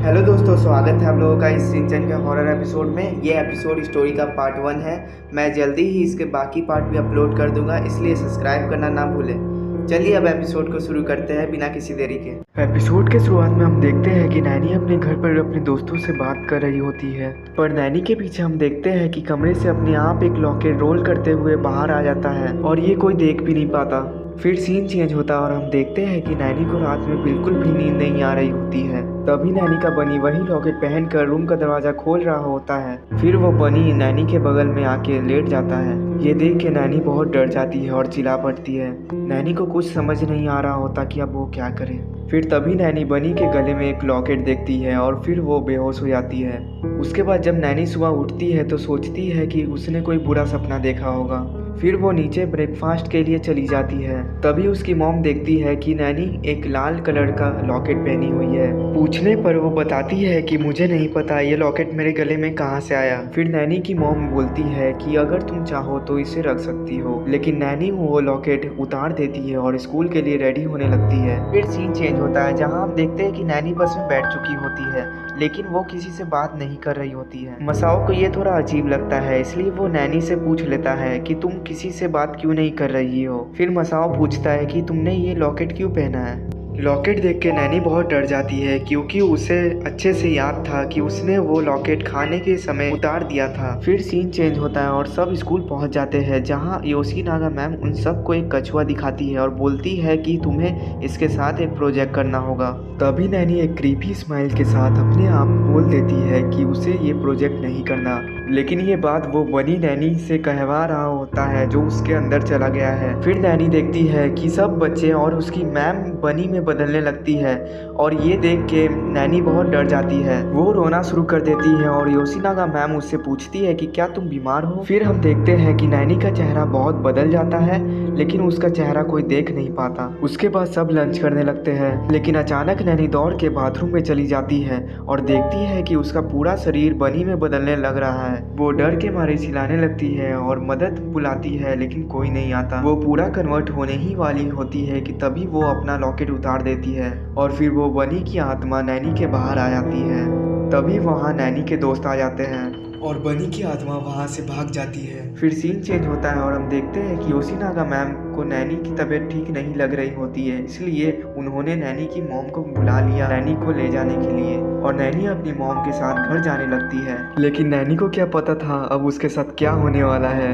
Hello दोस्तों, स्वागत है आप लोगों का इस सिंचन के हॉरर एपिसोड में। ये एपिसोड स्टोरी का पार्ट 1 है। मैं जल्दी ही इसके बाकी पार्ट भी अपलोड कर दूंगा, इसलिए सब्सक्राइब करना ना भूलें। चलिए अब एपिसोड को शुरू करते हैं बिना किसी देरी के। एपिसोड के शुरुआत में हम देखते हैं कि नैनी अपने घर पर अपने दोस्तों से बात कर रही होती है, पर नैनी के पीछे हम देखते हैं कि कमरे से अपने आप एक लॉकेट रोल करते हुए बाहर आ जाता है और ये कोई देख भी नहीं पाता। फिर सीन चेंज होता है और हम देखते हैं कि नैनी को रात में बिल्कुल भी नींद नहीं आ रही होती है। तभी नैनी का बनी वही लॉकेट पहनकर रूम का दरवाजा खोल रहा होता है। फिर वो बनी नैनी के बगल में आके लेट जाता है। ये देख के नैनी बहुत डर जाती है और चिल्ला पड़ती है। नैनी को कुछ समझ नहीं आ रहा होता कि अब वो क्या करे। फिर तभी नैनी बनी के गले में एक लॉकेट देखती है और फिर वो बेहोश हो जाती है। उसके बाद जब नैनी सुबह उठती है तो सोचती है कि उसने कोई बुरा सपना देखा होगा। फिर वो नीचे ब्रेकफास्ट के लिए चली जाती है। तभी उसकी मॉम देखती है कि नैनी एक लाल कलर का लॉकेट पहनी हुई है। पूछने पर वो बताती है कि मुझे नहीं पता ये लॉकेट मेरे गले में कहाँ से आया। फिर नैनी की मॉम बोलती है कि अगर तुम चाहो तो इसे रख सकती हो, लेकिन नैनी वो लॉकेट उतार देती है और स्कूल के लिए रेडी होने लगती है। फिर सीन चेंज होता है जहाँ हम देखते हैं कि नैनी बस में बैठ चुकी होती है, लेकिन वो किसी से बात नहीं कर रही होती है। मसाओ को ये थोड़ा अजीब लगता है, इसलिए वो नैनी से पूछ लेता है कि तुम किसी से बात क्यों नहीं कर रही हो। फिर मसाओ पूछता है कि तुमने ये लॉकेट क्यों पहना है। लॉकेट देख के नैनी बहुत डर जाती है, क्योंकि उसे अच्छे से याद था कि उसने वो लॉकेट खाने के समय उतार दिया था। फिर सीन चेंज होता है और सब स्कूल पहुंच जाते हैं, जहां योशीनागा मैम उन सबको एक कछुआ दिखाती है और बोलती है कि तुम्हें इसके साथ एक प्रोजेक्ट करना होगा। तभी नैनी एक क्रीपी स्माइल के साथ अपने आप बोल देती है कि उसे ये प्रोजेक्ट नहीं करना, लेकिन ये बात वो बनी नैनी से कहवा रहा होता है जो उसके अंदर चला गया है। फिर नैनी देखती है कि सब बच्चे और उसकी मैम बनी में बदलने लगती है और ये देख के नैनी बहुत डर जाती है। वो रोना शुरू कर देती है और योशीनागा मैम उससे पूछती है कि क्या तुम बीमार हो। फिर हम देखते हैं कि नैनी का चेहरा बहुत बदल जाता है, लेकिन उसका चेहरा कोई देख नहीं पाता। उसके बाद सब लंच करने लगते हैं, लेकिन अचानक नैनी दौड़ के बाथरूम में चली जाती है और देखती है कि उसका पूरा शरीर बनी में बदलने लग रहा है। वो डर के मारे चिल्लाने लगती है और मदद बुलाती है, लेकिन कोई नहीं आता। वो पूरा कन्वर्ट होने ही वाली होती है कि तभी वो अपना लॉकेट उतार देती है और फिर वो बनी की आत्मा नैनी के बाहर आ जाती है। तभी वहाँ नैनी के दोस्त आ जाते हैं और बनी की आत्मा वहाँ से भाग जाती है। फिर सीन चेंज होता है और हम देखते हैं कि योशीनागा मैम को नैनी की तबीयत ठीक नहीं लग रही होती है, इसलिए उन्होंने नैनी की मॉम को बुला लिया नैनी को ले जाने के लिए, और नैनी अपनी मॉम के साथ घर जाने लगती है। लेकिन नैनी को क्या पता था अब उसके साथ क्या होने वाला है।